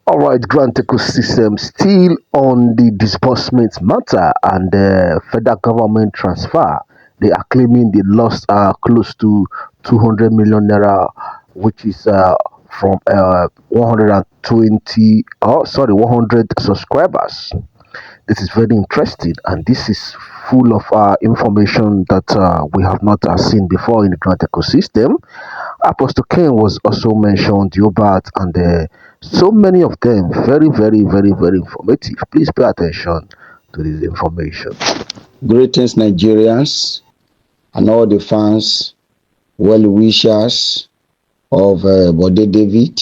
All right, grant ecosystem still on the disbursement matter and the federal government transfer. They are claiming they lost close to 200 million naira, which is from 120, oh, sorry, 100 subscribers. This is very interesting, and this is full of information that we have not seen before in the grant ecosystem. Apostle Cain was also mentioned, Yobat, and so many of them very, very, very, very informative. Please pay attention to this information. Greetings, Nigerians, and all the fans, well wishers of Bode David,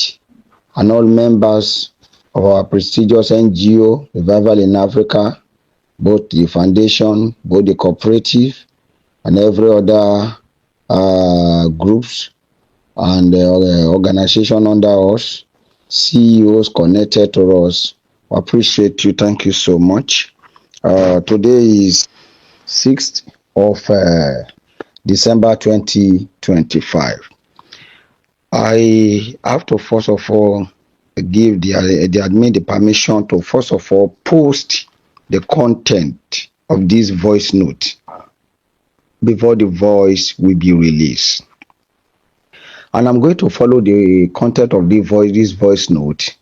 and all members of our prestigious NGO, Revival in Africa, both the foundation, both the cooperative, and every other groups and organization under us, CEOs connected to us. We appreciate you. Thank you so much. Today is 6th of December 2025. I have to first of all give the admin the permission to first of all post the content of this voice note before the voice will be released. And I'm going to follow the content of this voice note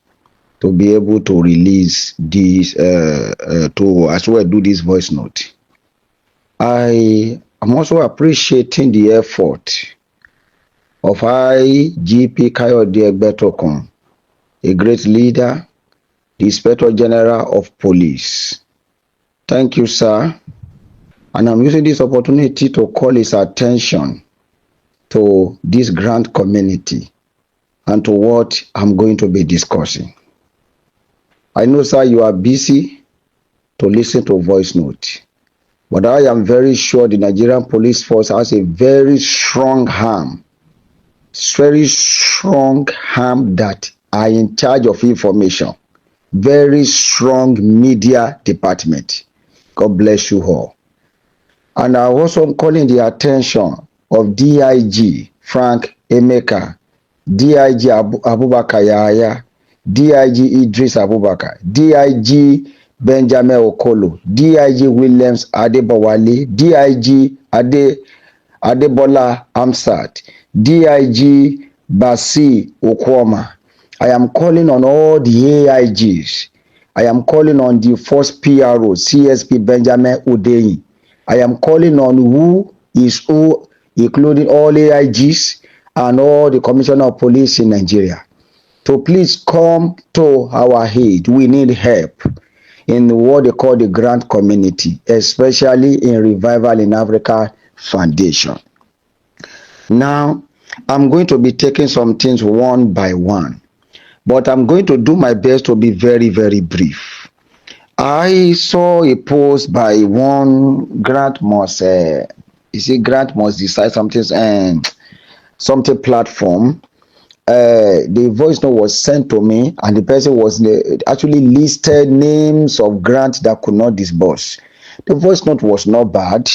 to be able to release this, to as well do this voice note. I am also appreciating the effort of IGP Kayode Egbetokun, a great leader, the Inspector General of Police. Thank you, sir. And I'm using this opportunity to call his attention to this grand community and to what I'm going to be discussing. I know, sir, you are busy to listen to voice note, but I am very sure the Nigerian police force has a very strong arm that are in charge of information, very strong media department. God bless you all. And I also am calling the attention of DIG Frank Emeka, DIG Abubakar Yahaya, DIG Idris Abubakar, DIG Benjamin Okolo, DIG Williams Adebowale, DIG Adebola Amsat, DIG Basi Okwoma. I am calling on all the AIGs. I am calling on the first PRO, CSP Benjamin Odeyi. I am calling on who, including all AIGs and all the Commissioner of Police in Nigeria, to please come to our aid. We need help in what they call the grant community, especially in Revival in Africa Foundation. Now, I'm going to be taking some things one by one, but I'm going to do my best to be very, very brief. I saw a post by one Grant must decide something platform. The voice note was sent to me, and the person was actually listed names of grants that could not disburse. The voice note was not bad,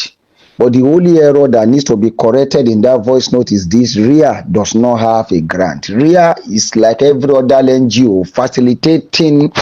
but the only error that needs to be corrected in that voice note is this: RIA does not have a grant. RIA is like every other NGO facilitating,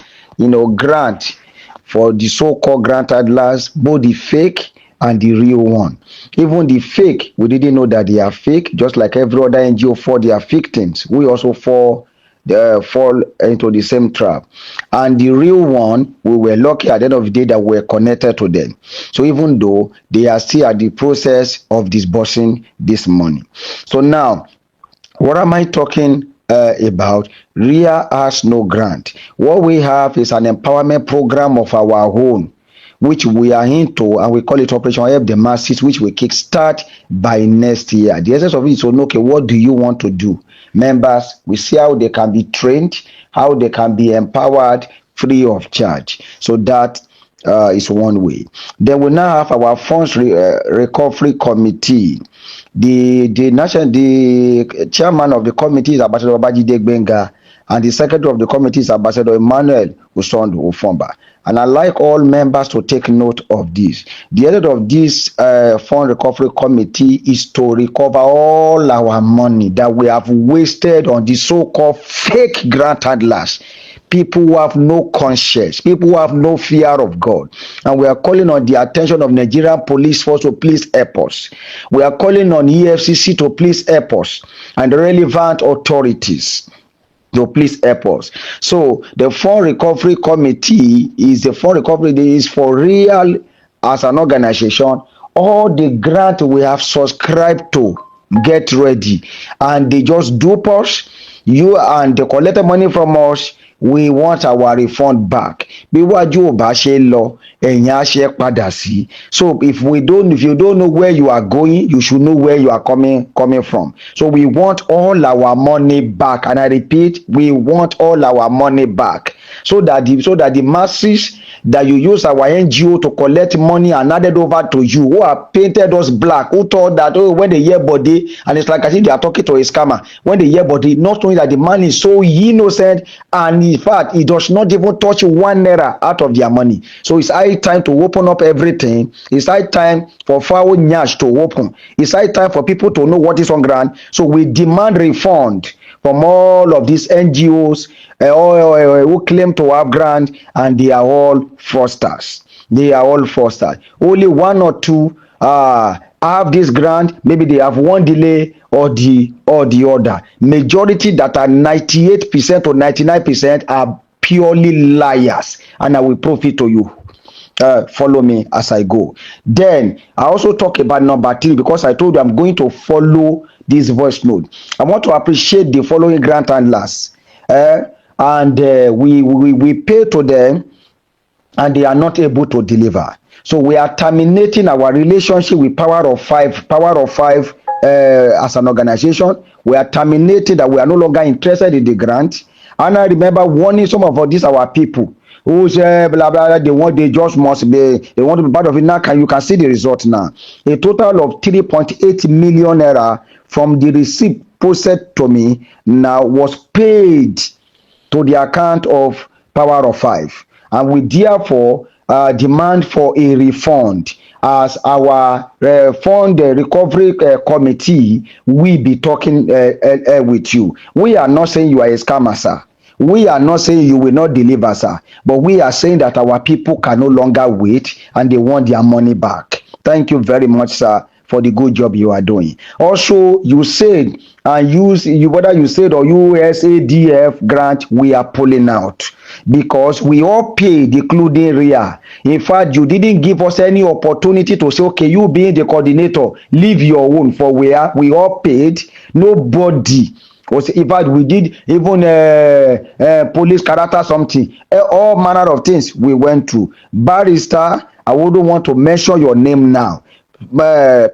grant for the so-called grant handlers, both the fake and the real one. Even the fake, we didn't know that they are fake, just like every other NGO for their victims. We also fall into the same trap. And the real one, we were lucky at the end of the day that we were connected to them. So even though they are still at the process of disbursing this money. So now, what am I talking about? RIA has no grant. What we have is an empowerment program of our own, which we are into, and we call it Operation Help the Masses, which we kickstart by next year. The essence of it is to know, okay, what do you want to do? Members, we see how they can be trained, how they can be empowered free of charge. So that is one way. Then we now have our funds recovery committee. The chairman of the committee is Ambassador Babajide Gbenga, and the secretary of the committee is Ambassador Emmanuel Usondu Ofomba. And I'd like all members to take note of this. The head of this fund recovery committee is to recover all our money that we have wasted on the so-called fake grant handlers. people who have no conscience, people who have no fear of God. And we are calling on the attention of Nigerian police force to please help us. We are calling on EFCC to please help us and the relevant authorities to please help us. So the Fund Recovery Committee is the Fund Recovery is for real as an organization. All the grant we have subscribed to, get ready, and they just dupe us. You and they collect money from us. We want our refund back. Bí wájú ò bá ṣe lọ, ẹ̀yìn á ṣe padà sí. So if you don't know where you are going, you should know where you are coming from. So we want all our money back, and I repeat, we want all our money back. So that the masses that you use our NGO to collect money and handed over to you, who have painted us black, who thought that when they hear body, and it's like I think they are talking to a scammer, when they hear body, not knowing that the man is so innocent, and in fact he does not even touch 1 naira out of their money. So it's high time to open up everything. It's high time for foul nyash to open. It's high time for people to know what is on ground. So we demand refund from all of these NGOs who claim to have grant, and they are all fraudsters. They are all fraudsters. Only one or two have this grant. Maybe they have one delay or the other. Majority that are 98% or 99% are purely liars, and I will prove it to you. Follow me as I go. Then I also talk about number 3, because I told you I'm going to follow this voice note. I want to appreciate the following grant handlers, and we pay to them, and they are not able to deliver. So we are terminating our relationship with Power of Five as an organization. We are terminating that. We are no longer interested in the grant. And I remember warning some of these our people who say blah blah, they want to be part of it. Now you can see the result now. A total of 3.8 million naira from the receipt posted to me now was paid to the account of Power of Five, and we therefore demand for a refund. As our fund recovery committee, we be talking with you. We are not saying you are a scammer, sir. We are not saying you will not deliver, sir, but we are saying that our people can no longer wait and they want their money back. Thank you very much, sir, for the good job you are doing. Also, you said, and whether you said or USADF grant, we are pulling out because we all paid, including RIA. In fact, you didn't give us any opportunity to say, okay, you being the coordinator, leave your own for where we all paid. Nobody was, in fact, we did even police character something, all manner of things we went through. Barrister, I wouldn't want to mention your name now.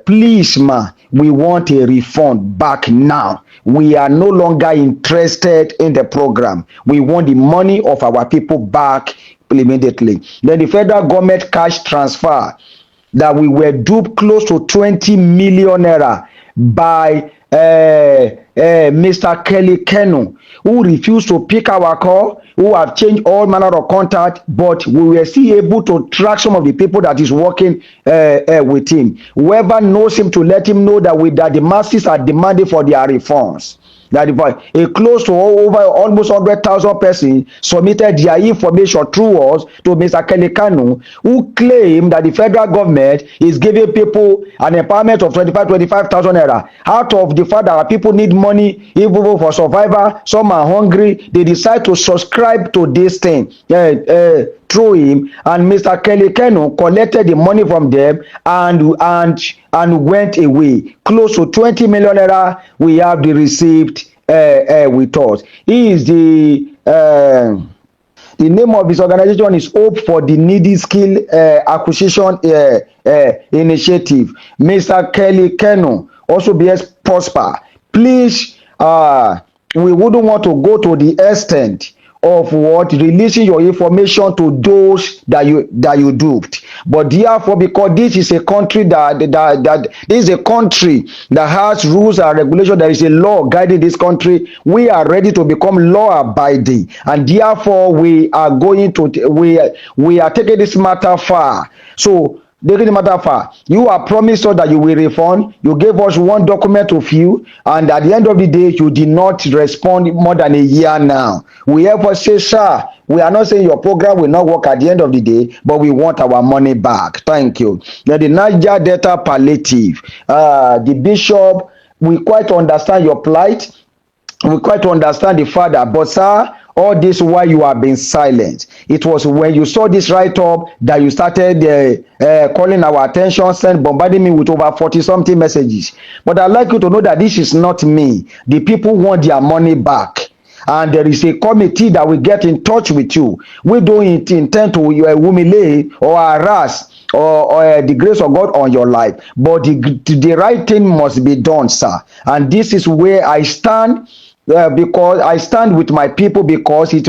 Please, ma, we want a refund back now. We are no longer interested in the program. We want the money of our people back immediately. Then the federal government cash transfer that we were duped close to 20 million naira by Mr. Kelly Kenu, who refused to pick our call, who have changed all manner of contact, but we were still able to track some of the people that is working with him. Whoever knows him, to let him know that the masses are demanding for their refunds. That a close to over almost 100,000 persons submitted their information through us to Mr. Kelly Kanu, who claimed that the federal government is giving people an empowerment of 25,000 naira. Out of the fact that our people need money, even for survival, some are hungry, they decide to subscribe to this thing through him, and Mr. Kelly Kanu collected the money from them and went away. Close to 20 million naira we have the receipt with us. He is the name of his organization is Hope for the Needy Skill Acquisition Initiative. Mr. Kelly Kanu, also BS Prosper. Please, we wouldn't want to go to the extent of releasing your information to those that you duped, but therefore, because this is a country that this is a country that has rules and regulations, there is a law guiding this country. We are ready to become law abiding, and therefore we are going to we are taking this matter far. So Taking the matter far, you are promised us that you will refund. You gave us one document to fill, and at the end of the day, you did not respond more than a year now. We ever say, sir, we are not saying your program will not work at the end of the day, but we want our money back. Thank you. Then the Niger Delta Palliative, the bishop, we quite understand your plight. We quite understand the father, but sir, all this while you have been silent. It was when you saw this write-up that you started calling our attention, bombarding me with over 40 something messages. But I'd like you to know that this is not me. The people want their money back. And there is a committee that will get in touch with you. We don't intend to humiliate or harass or the grace of God on your life, but the right thing must be done, sir. And this is where I stand. Because I stand with my people, because they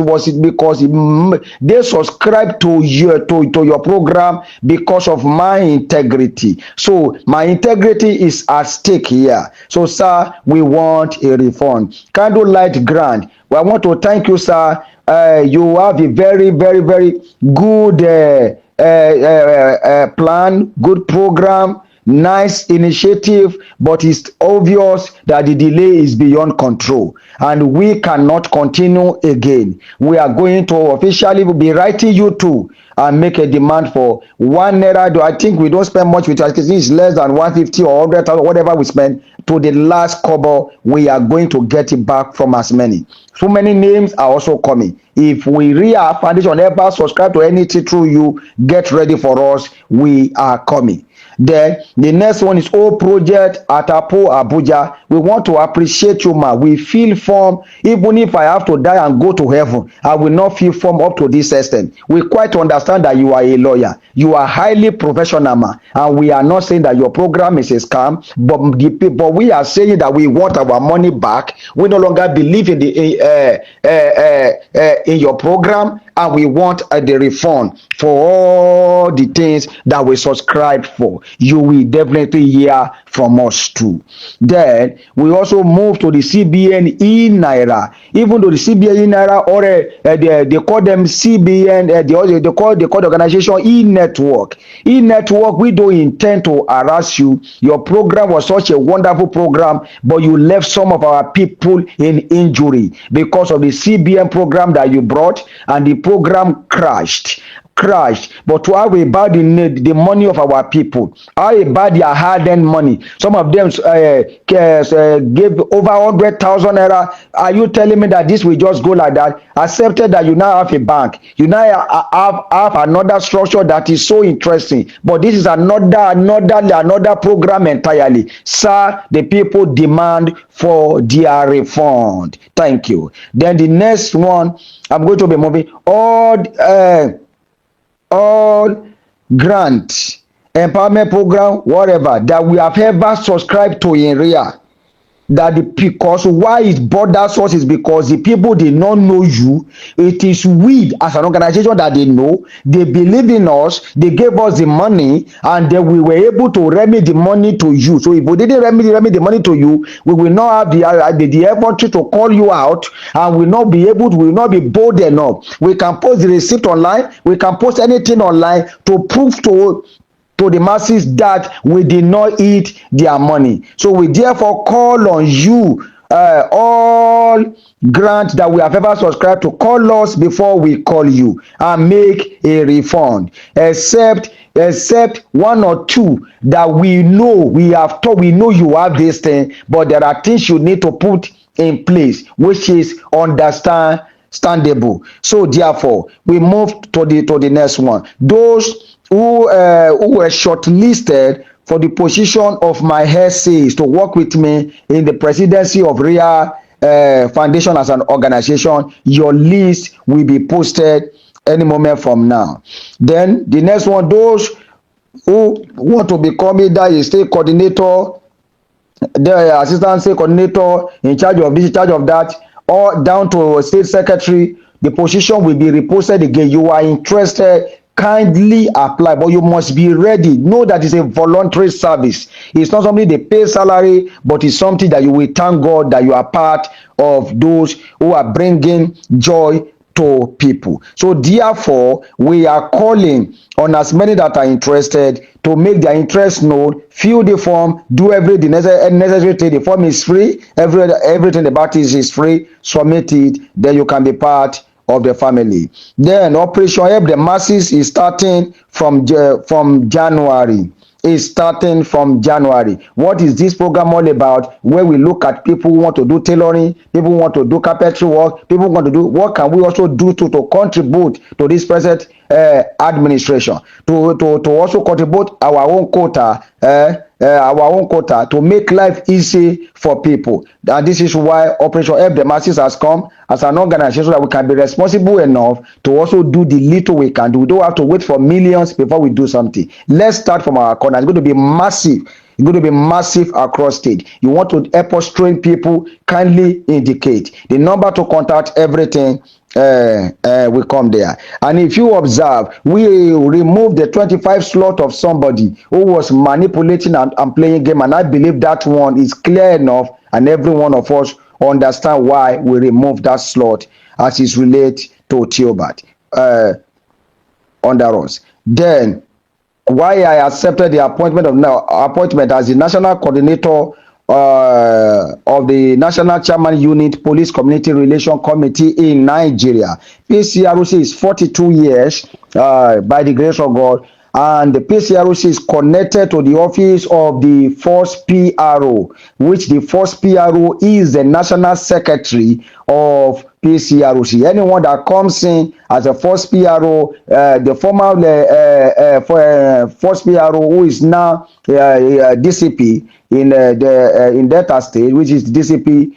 subscribe to your program because of my integrity. So my integrity is at stake here. So sir, we want a refund. Candlelight grant. Well, I want to thank you, sir. You have a very, very, very good plan, good program, nice initiative, but it's obvious that the delay is beyond control and we cannot continue again. We are going to officially be writing you to and make a demand for ₦1. I think we don't spend much with us. It's less than 150 or 100,000, whatever we spend. To the last kobo, we are going to get it back from as many. So many names are also coming. If we Ria Foundation ever subscribe to anything through you, get ready for us. We are coming. Then the next one is O Project Atapo Abuja. We want to appreciate you, ma. We feel form. Even if I have to die and go to heaven, I will not feel form up to this extent. We quite understand that you are a lawyer. You are highly professional, ma. And we are not saying that your program is a scam, but we are saying that we want our money back. We no longer believe in in your program, and we want the refund for all the things that we subscribed for. You will definitely hear from us too. Then we also move to the CBN E-Naira. Even though the CBN E-Naira, or they call them CBN, they call the organization E-Network. E-Network, we don't intend to harass you. Your program was such a wonderful program, but you left some of our people in injury because of the CBN program that you brought, and the program crashed. But how about the money of our people? How about their hard-earned money? Some of them gave over 100,000 naira. Are you telling me that this will just go like that? Accepted that you now have a bank, you now have another structure that is so interesting, but this is another program entirely. Sir, the people demand for their refund. Thank you. Then the next one, I'm going to be moving all grant, empowerment program, whatever that we have ever subscribed to in real, that because why it bothers us is because the people did not know you. It is we as an organization that they know. They believe in us. They gave us the money, and then we were able to remit the money to you. So if we didn't remit the money to you, we will not have the effort to call you out, and we will not be bold enough. We can post the receipt online. We can post anything online to prove to the masses that we did not eat their money. So we therefore call on you, all grants that we have ever subscribed to, call us before we call you and make a refund, except one or two that we know you have this thing, but there are things you need to put in place, which is understandable. So therefore we move to the next one. Those who were shortlisted for the position of my essays to work with me in the presidency of RIA Foundation as an organization, your list will be posted any moment from now. Then the next one, those who want to become either a state coordinator, the assistant state coordinator, in charge of this, in charge of that, or down to a state secretary, the position will be reposted again. You are interested, kindly apply, but you must be ready. Know that it's a voluntary service. It's not something they pay salary, but it's something that you will thank God that you are part of those who are bringing joy to people. So therefore, we are calling on as many that are interested to make their interest known, fill the form, do everything necessary thing. The form is free, everything about it is free, submit it, then you can be part of the family. Then Operation Help the Masses is starting from January. Is starting from January. What is this program all about? Where we look at people who want to do tailoring, people who want to do carpentry work, people who want to do what can we also do to contribute to this present administration, to also contribute our own quota, to make life easy for people. And this is why Operation Help the Masses has come as an organization so that we can be responsible enough to also do the little we can do. We don't have to wait for millions before we do something. Let's start from our corner. It's going to be massive. It's going to be massive across state. You want to help us train people, kindly indicate the number to contact, everything will come there. And if you observe, we remove the 25 slot of somebody who was manipulating and playing game, and I believe that one is clear enough, and every one of us understand why we remove that slot as is related to Theobald under us. Then why I accepted the appointment as the national coordinator of the National Chairman Unit Police Community Relation Committee in Nigeria. PCRC is 42 years by the grace of God, and the PCRC is connected to the office of the first PRO, which the first PRO is the National Secretary of PCRC. Anyone that comes in as a first PRO, the former first PRO who is now DCP in Delta State, which is DCP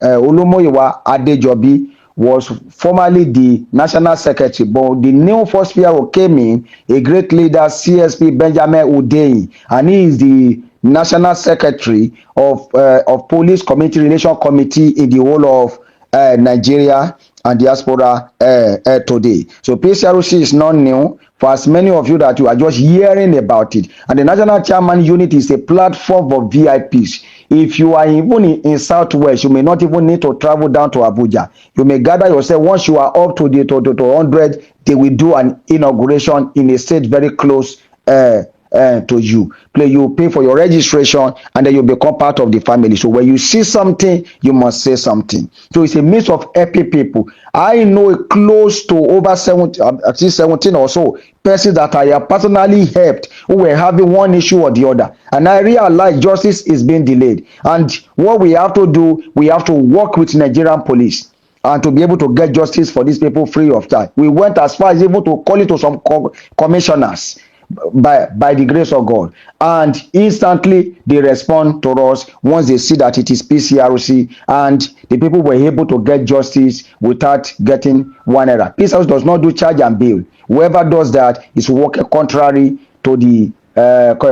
Olumoyiwa Adejobi, was formerly the national secretary, but the new first PRO came in, a great leader, CSP Benjamin Udeyi, and he is the national secretary of Police Community Relation Committee in the whole of Nigeria and diaspora today. So PCRC is not new for as many of you that you are just hearing about it. And the National Chairman Unit is a platform for VIPs. If you are even in Southwest, you may not even need to travel down to Abuja. You may gather yourself. Once you are up to the to 100, they will do an inauguration in a state very close to you. You pay for your registration, and then you become part of the family. So when you see something, you must say something. So it's a mix of helping people. I know close to over 17 or so persons that I have personally helped who were having one issue or the other, and I realize justice is being delayed. And what we have to do, we have to work with Nigerian police and to be able to get justice for these people free of charge. We went as far as even to call it to some commissioners by the grace of God, and instantly they respond to us once they see that it is PCRC, and the people were able to get justice without getting one error. PCRC does not do charge and bail. Whoever does that is working contrary to the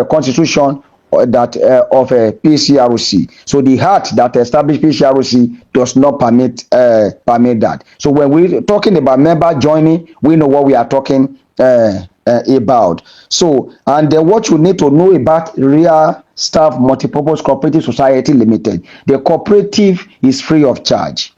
constitution that of PCRC. So the act that established PCRC does not permit that. So when we're talking about member joining, we know what we are talking about. So, and what you need to know about Real Staff Multipurpose Cooperative Society Limited, the cooperative is free of charge.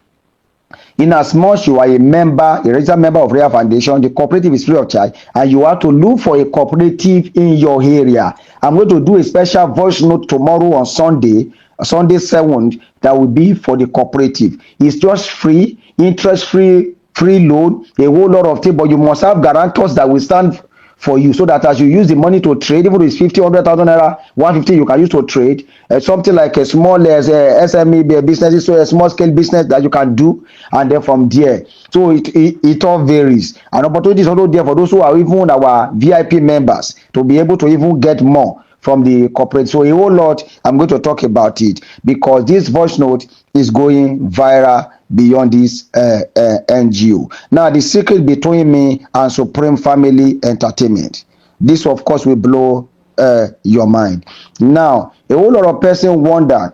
In as much you are a member, a registered member of Real Foundation, the cooperative is free of charge, and you have to look for a cooperative in your area. I'm going to do a special voice note tomorrow on Sunday 7th, that will be for the cooperative. It's just free, interest-free, free loan, a whole lot of things, but you must have guarantors that will stand for you, so that as you use the money to trade, even if it's 50, 100,000 naira, 150 you can use to trade, something like a small SME business, so a small scale business that you can do, and then from there, so it all varies. And opportunities also there for those who are even our VIP members to be able to even get more from the corporate. So a whole lot, I'm going to talk about it, because this voice note is going viral beyond this NGO. Now, the secret between me and Supreme Family Entertainment, this of course will blow your mind. Now, a whole lot of person wondered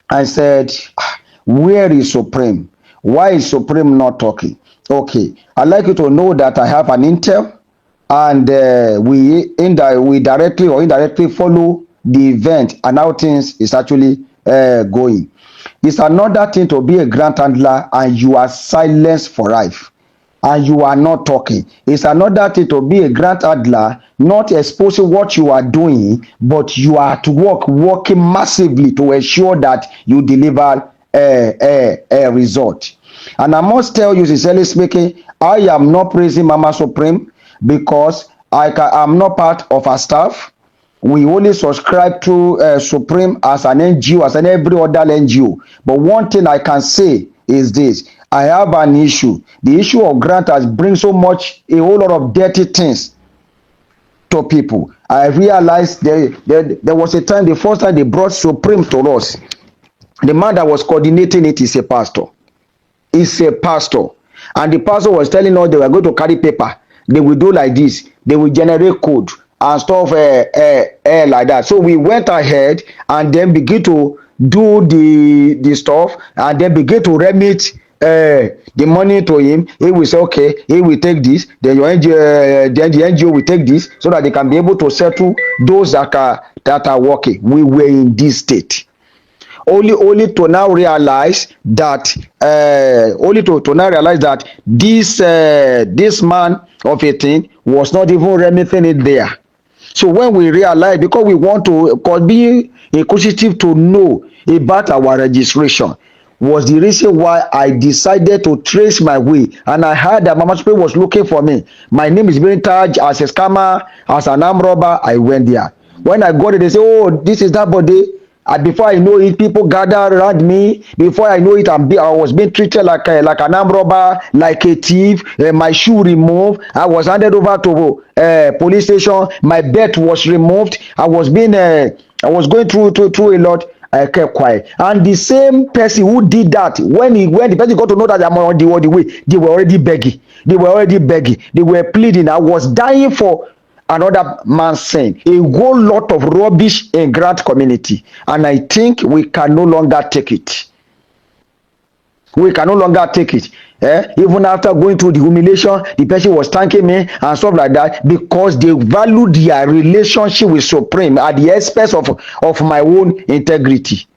and said, where is Supreme? Why is Supreme not talking? Okay, I'd like you to know that I have an intel, and we directly or indirectly follow the event and how things is actually going. It's another thing to be a grant handler and you are silenced for life and you are not talking. It's another thing to be a grant handler, not exposing what you are doing, but you are at work, working massively to ensure that you deliver a result. And I must tell you, sincerely speaking, I am not praising Mama Supreme because I'm not part of her staff. We only subscribe to Supreme as an NGO, as an every other NGO. But one thing I can say is this: I have an issue. The issue of grant has bring so much, a whole lot of dirty things to people. I realized there was a time, the first time they brought Supreme to us, the man that was coordinating it is a pastor. Is a pastor, and the pastor was telling us they were going to carry paper, they will do like this, they will generate code and stuff like that. So we went ahead and then begin to do the stuff and then begin to remit the money to him. He will say okay, he will take this, then your NGO, then the NGO will take this so that they can be able to settle those that are working. We were in this state only to now realize that this man of a thing was not even remitting it there. So when we realize, because we want to be inquisitive to know about our registration, was the reason why I decided to trace my way. And I heard that Mama Supreme was looking for me. My name is being tagged as a scammer, as an armed robber. I went there. When I got it, they say, oh, this is that body. And before I know it, people gathered around me. Before I know it, I was being treated like an armed robber, like a thief. My shoe removed. I was handed over to police station. My belt was removed. I was going through a lot. I kept quiet. And the same person who did that, when the person got to know that I'm on the way, they were already begging. They were pleading. I was dying for another man's sin. A whole lot of rubbish in grant community. And I think we can no longer take it. We can no longer take it. Even after going through the humiliation, the person was thanking me and stuff like that because they value their relationship with Supreme at the expense of my own integrity.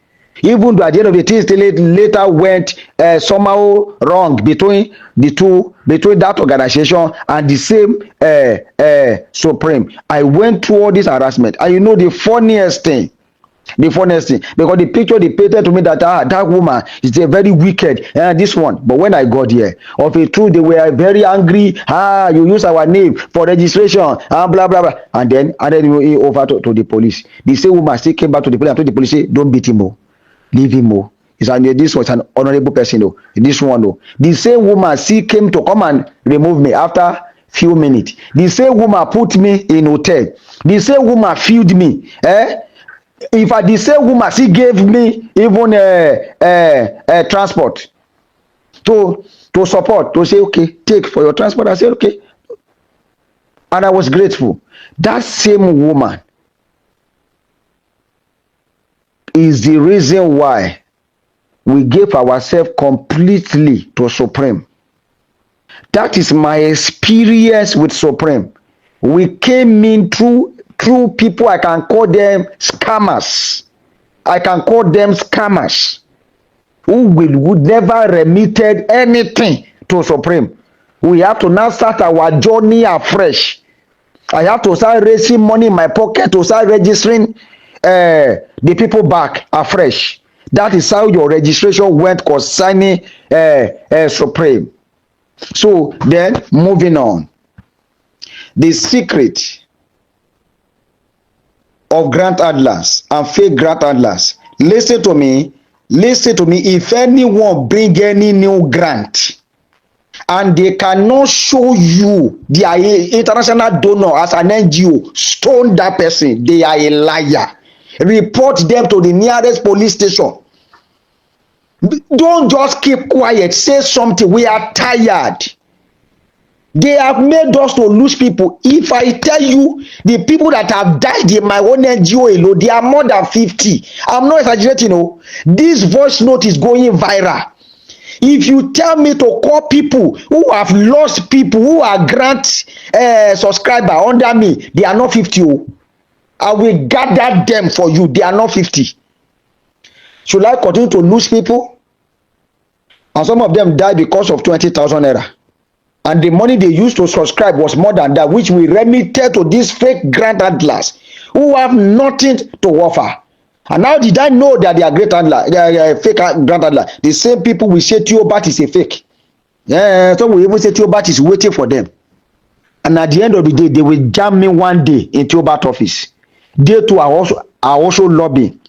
Even though at the end of the things later went somehow wrong between that organization and the same Supreme. I went through all this harassment, and you know the funniest thing, because the picture they painted to me that woman is a very wicked this one. But when I got here, of a truth, they were very angry. You use our name for registration blah blah blah, and then over to the police. The same woman still came back to the police and told the police, say, don't beat him, leave him. This was an honorable person. This one, the same woman still came to come and remove me after few minutes. The same woman put me in hotel. The same woman filled me. If the same woman, she gave me even transport to support, to say, okay, take for your transport. I said, okay. And I was grateful. That same woman is the reason why we gave ourselves completely to Supreme. That is my experience with Supreme. We came in through people, I can call them scammers. Who would never remitted anything to Supreme. We have to now start our journey afresh. I have to start raising money in my pocket to start registering the people back afresh. That is how your registration went concerning Supreme. So then, moving on. The secret of grant handlers and fake grant handlers. Listen to me. If anyone bring any new grant and they cannot show you their international donor as an NGO, stone that person. They are a liar. Report them to the nearest police station. Don't just keep quiet. Say something. We are tired. They have made us to lose people. If I tell you the people that have died in my own NGO alone, they are more than 50. I'm not exaggerating. This voice note is going viral. If you tell me to call people who have lost people who are grant subscriber under me, they are not 50. I will gather them for you. They are not 50. Should I continue to lose people? And some of them died because of 20,000 naira. And the money they used to subscribe was more than that, which we remitted to these fake grant handlers who have nothing to offer. And now did I know that they are great handler, they are fake grant handler? The same people will say Theobat is a fake. Yeah, some will even say Theobat is waiting for them. And at the end of the day, they will jam me one day in Theobat office. They too are also lobbying.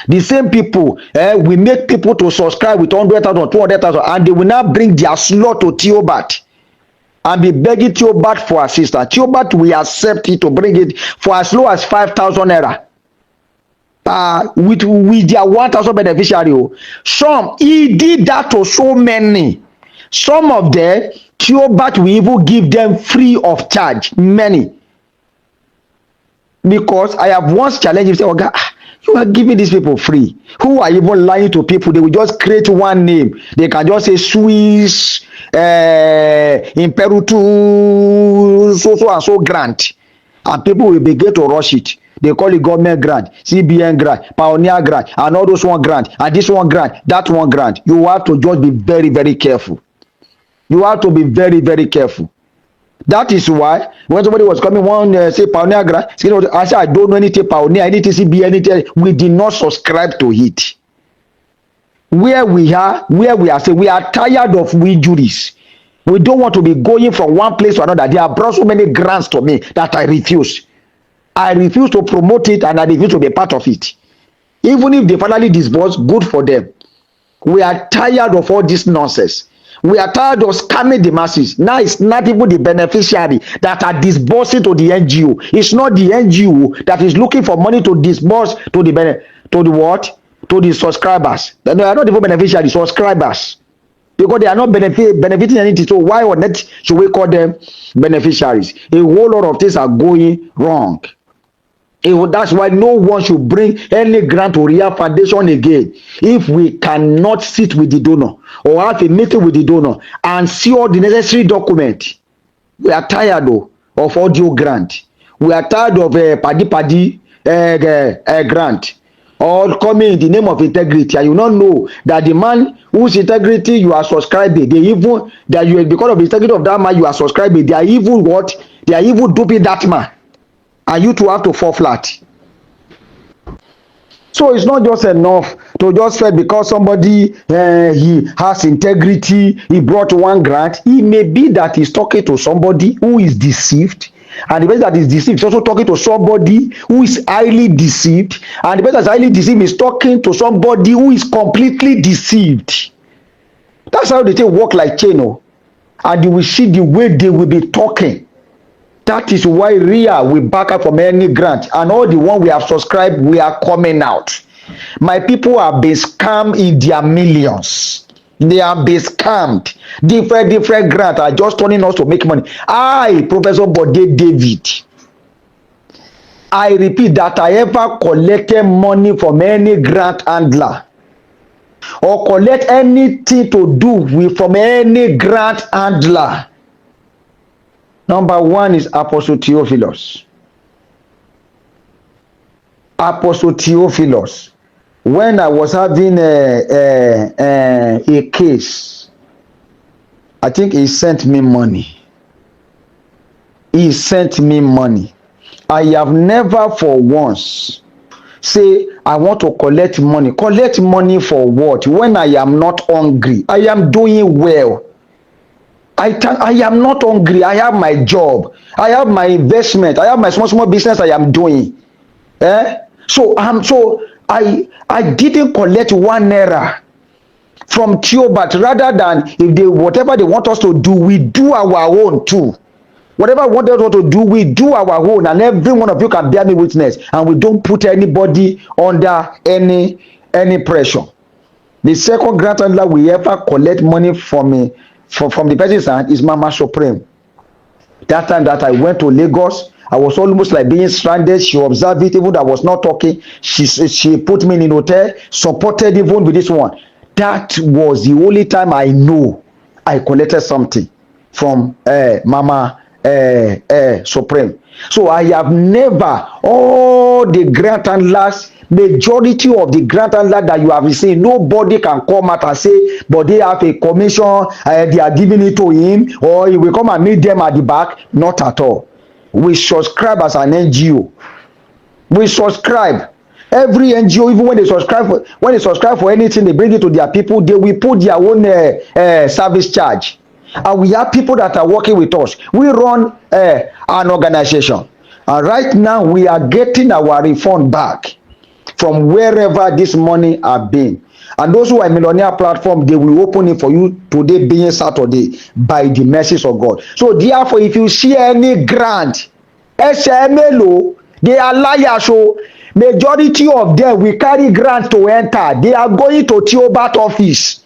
The same people will make people to subscribe with 100,000, 200,000, and they will now bring their slot to Theobat and be begging Theobat for assistance. Theobat will accept it to bring it for as low as 5,000 naira. With their 1,000 beneficiary. Some, he did that to so many. Some of them, Theobat will even give them free of charge. Many. Because I have once challenged him, say, "Oga, you are giving these people free. Who are even lying to people? They will just create one name. They can just say Swiss, Imperutu, so and so grant. And people will begin to rush it. They call it government grant, CBN grant, Pioneer grant, and all those one grant, and this one grant, that one grant. You have to just be very, very careful. You have to be very, very careful. That is why when somebody was coming, one say Pioneer grant, I said, I don't know anything Pioneer, anything CBN, anything. We did not subscribe to it. Where we are saying we are tired of injuries. We don't want to be going from one place to another. They have brought so many grants to me that I refuse. I refuse to promote it, and I refuse to be part of it. Even if they finally disburse, good for them. We are tired of all this nonsense. We are tired of scamming the masses. Now it's not even the beneficiary that are disbursing to the NGO. It's not the NGO that is looking for money to disburse to the what? To the subscribers. They are not even beneficiaries, subscribers. Because they are not benefiting anything. So why on earth should we call them beneficiaries? A whole lot of things are going wrong. That's why no one should bring any grant to Real Foundation again if we cannot sit with the donor or have a meeting with the donor and see all the necessary documents. We are tired of audio grant. We are tired of paddy grant or coming in the name of integrity, and you don't know that the man whose integrity you are subscribing, because of the integrity of that man you are subscribing, they are even duping that man. And you to have to fall flat. So it's not just enough to just say because somebody he has integrity, he brought one grant. It may be that he's talking to somebody who is deceived, and the person that is deceived is also talking to somebody who is highly deceived, and the person that's highly deceived is talking to somebody who is completely deceived. That's how they say work like chain, and you will see the way they will be talking. That is why RIA will back up from any grant, and all the one we have subscribed, we are coming out. My people have been scammed in their millions. They have been scammed. Different grants are just turning us to make money. Professor Bode David, I repeat that I ever collected money from any grant handler or collect anything to do with from any grant handler. Number one is Apostle Theophilus. Apostle Theophilus. When I was having a case, I think he sent me money. He sent me money. I have never for once say I want to collect money. Collect money for what? When I am not hungry. I am doing well. I am not hungry. I have my job. I have my investment. I have my small business I am doing. So I didn't collect 1 naira from Theobat. Rather than if they whatever they want us to do, we do our own too. Whatever we want us to do, we do our own, and every one of you can bear me witness. And we don't put anybody under any pressure. The second grant handler we ever collect money from me. From the person's hand is Mama Supreme. That time that I went to Lagos, I was almost like being stranded. She observed it, even though I was not talking. She put me in hotel, supported even with this one. That was the only time I know I collected something from Mama Supreme. So I have never, all the grant handlers, majority of the grant handlers that you have seen, nobody can come out and say, but they have a commission, they are giving it to him, or he will come and meet them at the back. Not at all. We subscribe as an NGO. We subscribe. Every NGO, even when they subscribe for anything, they bring it to their people, they will put their own service charge. And we have people that are working with us. We run an organization, and right now we are getting our refund back from wherever this money have been. And those who are millionaire platform, they will open it for you today, being Saturday, by the mercies of God. So therefore, if you see any grant, SMLO, they are liars. So majority of them will carry grant to enter. They are going to Theobat office.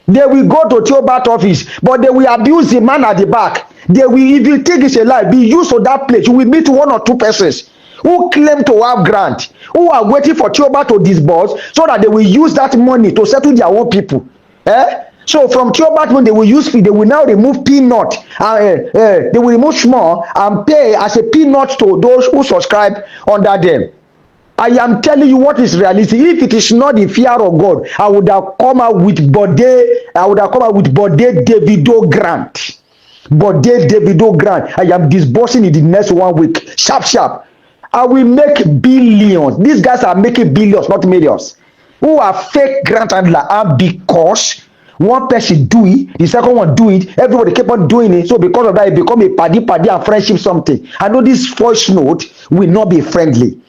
They will go to Theobat office, but they will abuse the man at the back. They will, if you think it's a lie, be used to that place. You will meet one or two persons who claim to have grant, who are waiting for Theobat to disburse, so that they will use that money to settle their own people. So from Theobat, when they will use fee, they will now remove peanut. They will remove small and pay as a peanut to those who subscribe under them. I am telling you what is reality. If it is not the fear of God, I would have come out with Bode Davido grant. Bode Davido grant. I am disbursing in the next 1 week. Sharp. I will make billions. These guys are making billions, not millions. Who are fake grant handler, and because one person do it, the second one do it, everybody keep on doing it. So because of that, it become a paddy and friendship something. I know this voice note will not be friendly,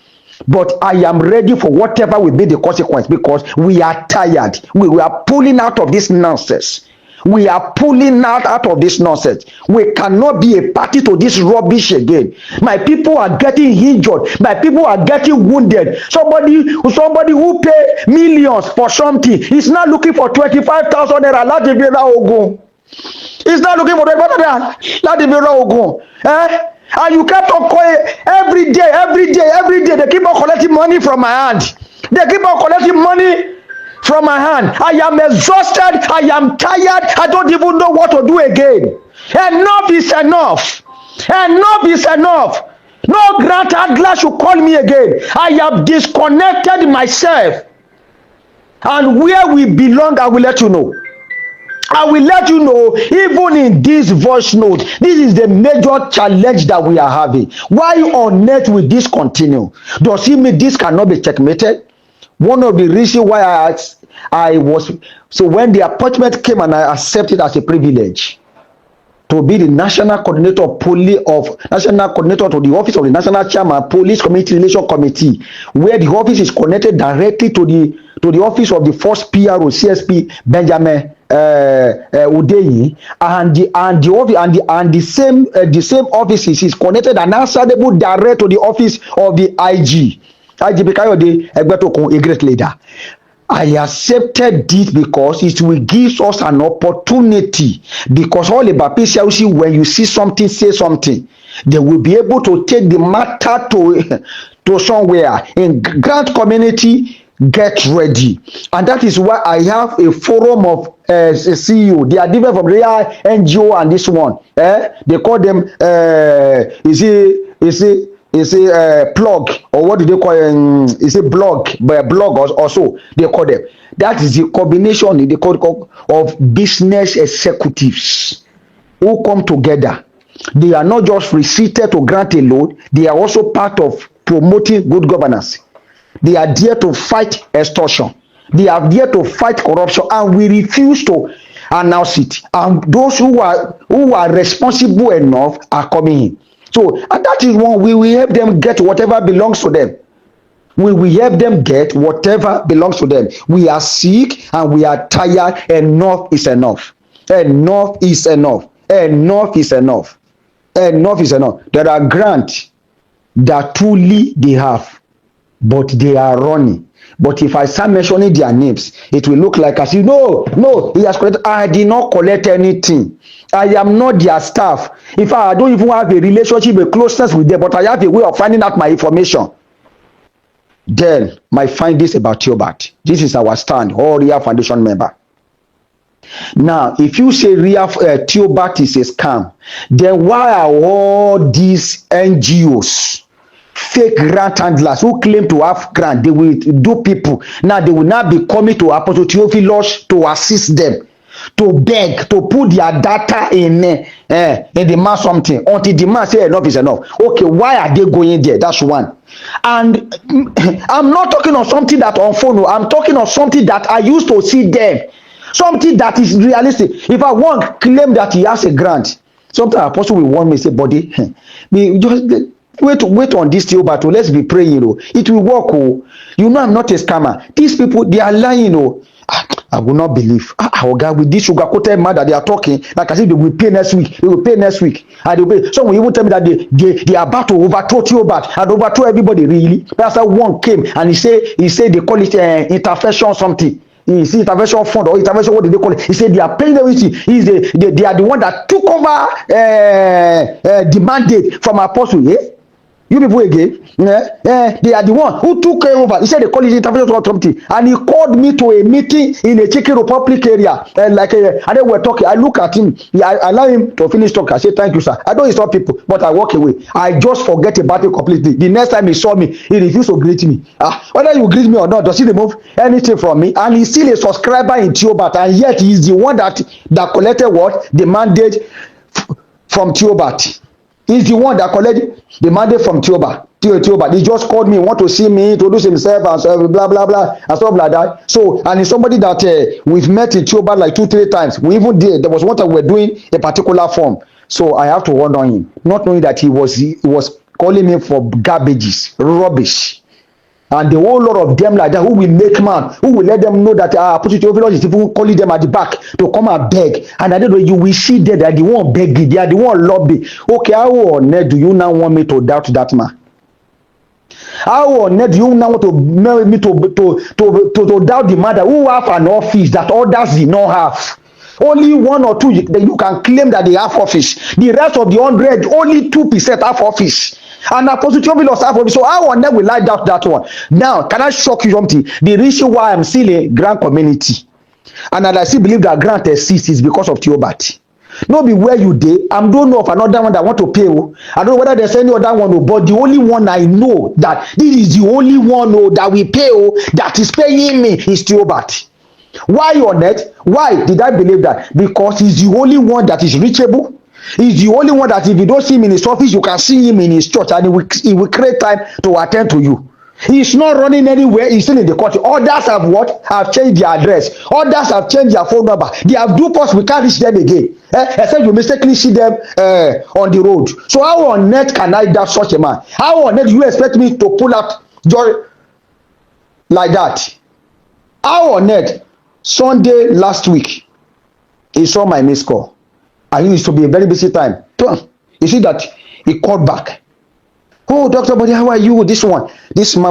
but I am ready for whatever will be the consequence, because we are tired. We are pulling out of this nonsense. We are pulling out of this nonsense. We cannot be a party to this rubbish again. My people are getting injured. My people are getting wounded. Somebody who pay millions for something is not looking for 25,000 naira. Láti bí ra ogun. He's not looking for 25,000 naira. Láti bí ra ogun. And you kept on calling every day. They keep on collecting money from my hand. They keep on collecting money from my hand. I am exhausted. I am tired. I don't even know what to do again. Enough is enough. Enough is enough. No grant handler should call me again. I have disconnected myself. And where we belong, I will let you know. I will let you know, even in this voice note, this is the major challenge that we are having. Why on earth will this continue? Does it mean this cannot be checkmated? One of the reasons why I was, so when the appointment came and I accepted as a privilege to be the national coordinator of national coordinator to the office of the national chairman, police community relation committee, where the office is connected directly to the office of the first PRO, CSP Benjamin Udeyi, and the same offices is connected and answerable direct to the office of the IG Kayode Egbetokun, a great leader. I accepted this because it will give us an opportunity, because all about PCRC, when you see something, say something, they will be able to take the matter to somewhere in grant community. Get ready. And that is why I have a forum of CEO. They are different from real NGO and this one. They call them is a plug, or what do they call it? Is a blog, but a blog also they call them. That is the combination in the code of business executives who come together. They are not just receipted to grant a loan, they are also part of promoting good governance. They are there to fight extortion. They are there to fight corruption, and we refuse to announce it. And those who are responsible enough are coming in. So, and that is one, we will help them get whatever belongs to them. We will help them get whatever belongs to them. We are sick and we are tired. Enough is enough. Enough is enough. Enough is enough. Enough is enough. There are grants that truly they have, but they are running. But if I start mentioning their names, it will look like as if no, he has collected. I did not collect anything. I am not their staff. In fact, I don't even have a relationship, a closeness with them, but I have a way of finding out my information. Then, my find this about Theobat. This is our stand, all real foundation member. Now, if you say real Theobat is a scam, then why are all these NGOs, fake grant handlers who claim to have grant, they will do people. Now they will not be coming to Apostle Theophilus to assist them, to beg, to put their data in the man something until the man say enough is enough. Okay, why are they going there? That's one. And I'm not talking on something that on phone. I'm talking on something that I used to see them. Something that is realistic. If I want claim that he has a grant, sometimes apostle will warn me say, "Body, we just wait on this till, but let's be praying. It will work. Oh, I'm not a scammer. These people they are lying. I will not believe. Oh God, with this sugar coated man that they are talking, like I said, they will pay next week. They will pay next week. And they will pay. Some will even tell me that they are about to overthrow Theobat and overthrow everybody. Really, that's how one came and he said they call it intervention something. He see intervention fund or intervention, what did they call it? He said they are paying everything. They are the one that took over the mandate from apostle. Yeah? You people again, they are the one who took over. He said they call it intervention authority, and he called me to a meeting in a Czech Republic area, and then we're talking. I look at him, I allow him to finish talking. I say thank you, sir. I don't insult people, but I walk away. I just forget about it completely. The next time he saw me, he refused to greet me. Whether you greet me or not, does he remove anything from me? And he's still a subscriber in Theobat, and yet he's the one that collected what the mandate from Theobat. He's the one that collected the mandate from Theobat. He just called me, want to see me, introduce himself, and so blah blah blah, and stuff like that. So, and it's somebody that we've met in Theobat like 2-3 times. We even did. There was one time we were doing a particular form. So I have to warn on him, not knowing that he was calling me for garbages, rubbish. And the whole lot of them like that, who will make man, who will let them know that Apostle Theophilus is even calling them at the back to come and beg. And I don't know, you will see that they are the one begging, they are the one lobby. Okay, how on earth do you now want me to doubt that man? How on earth do you now want to me to doubt the man that who have an office that others did not have? Only 1 or 2 you can claim that they have office. The rest of the 100, only 2% have office. And Apostle Theophilus have office. So how on earth will I doubt that one? Now, can I shock you something? The reason why I'm still a grant community, and I still believe that grant exists, is because of Theobat. No be where you dey. I don't know of another one that want to pay. I don't know whether there's any other one, but the only one I know that this is the only one that we pay that is paying me is Theobat. Why on earth? Why did I believe that? Because he's the only one that is reachable. He's the only one that if you don't see him in his office, you can see him in his church, and he will create time to attend to you. He's not running anywhere. He's still in the country. Others have what? Have changed their address. Others have changed their phone number. They have do posts. We can't reach them again. Except you mistakenly see them on the road. So how on earth can I doubt such a man? How on earth do you expect me to pull out joy like that? How on earth? Sunday last week, he saw my missed call. I knew it to be a very busy time. You see that he called back. Oh, Dr. Body, how are you? This man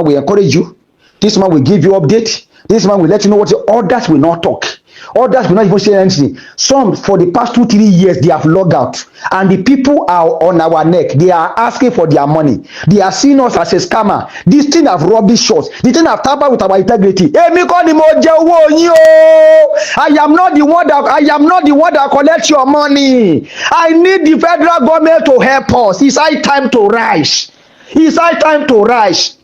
will encourage you. This man will give you update. This man will let you know what others will not talk. Others will not even say anything. Some, for the past 2-3 years, they have logged out. And the people are on our neck. They are asking for their money. They are seeing us as a scammer. This thing have rubbish us. This thing have tampered with our integrity. I am not the one that collects your money. I need the federal government to help us. It's high time to rise. It's high time to rise.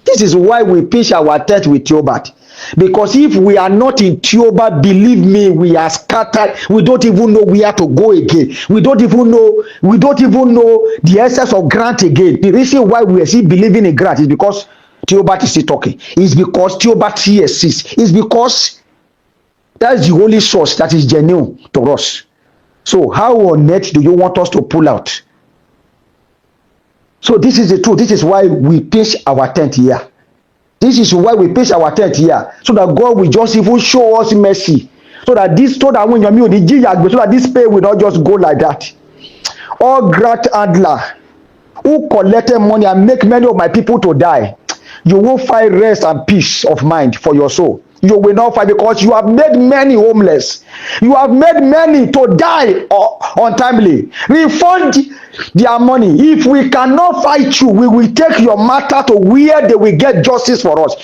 This is why we pitch our tent with Theobat. Because if we are not in Theobat, believe me, we are scattered. We don't even know where to go again. We don't even know the essence of grant again. The reason why we are still believing in grant is because Theobat is still talking. It's because Theobat still exists. It's because that's the only source that is genuine to us. So how on earth do you want us to pull out? So this is the truth. This is why we pitch our tent here. This is why we pitch our tent here. So that God will just even show us mercy. So that when you're so that this pay will not just go like that. All grant handler who collected money and make many of my people to die, you will find rest and peace of mind for your soul. You will not fight because you have made many homeless. You have made many to die untimely. Refund their money. If we cannot fight you, we will take your matter to where they will get justice for us.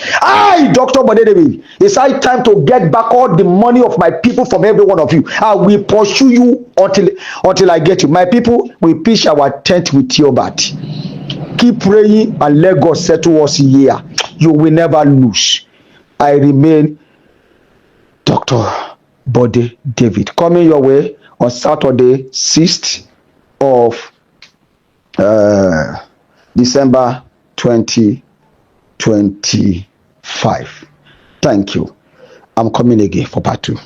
Dr. Bodedebi, it's high time to get back all the money of my people from every one of you. I will pursue you until I get you. My people, we pitch our tent with your bat. Keep praying and let God settle us here. You will never lose. I remain Dr. Bode David. Coming your way on Saturday, 6th of December 2025. Thank you. I'm coming again for part 2.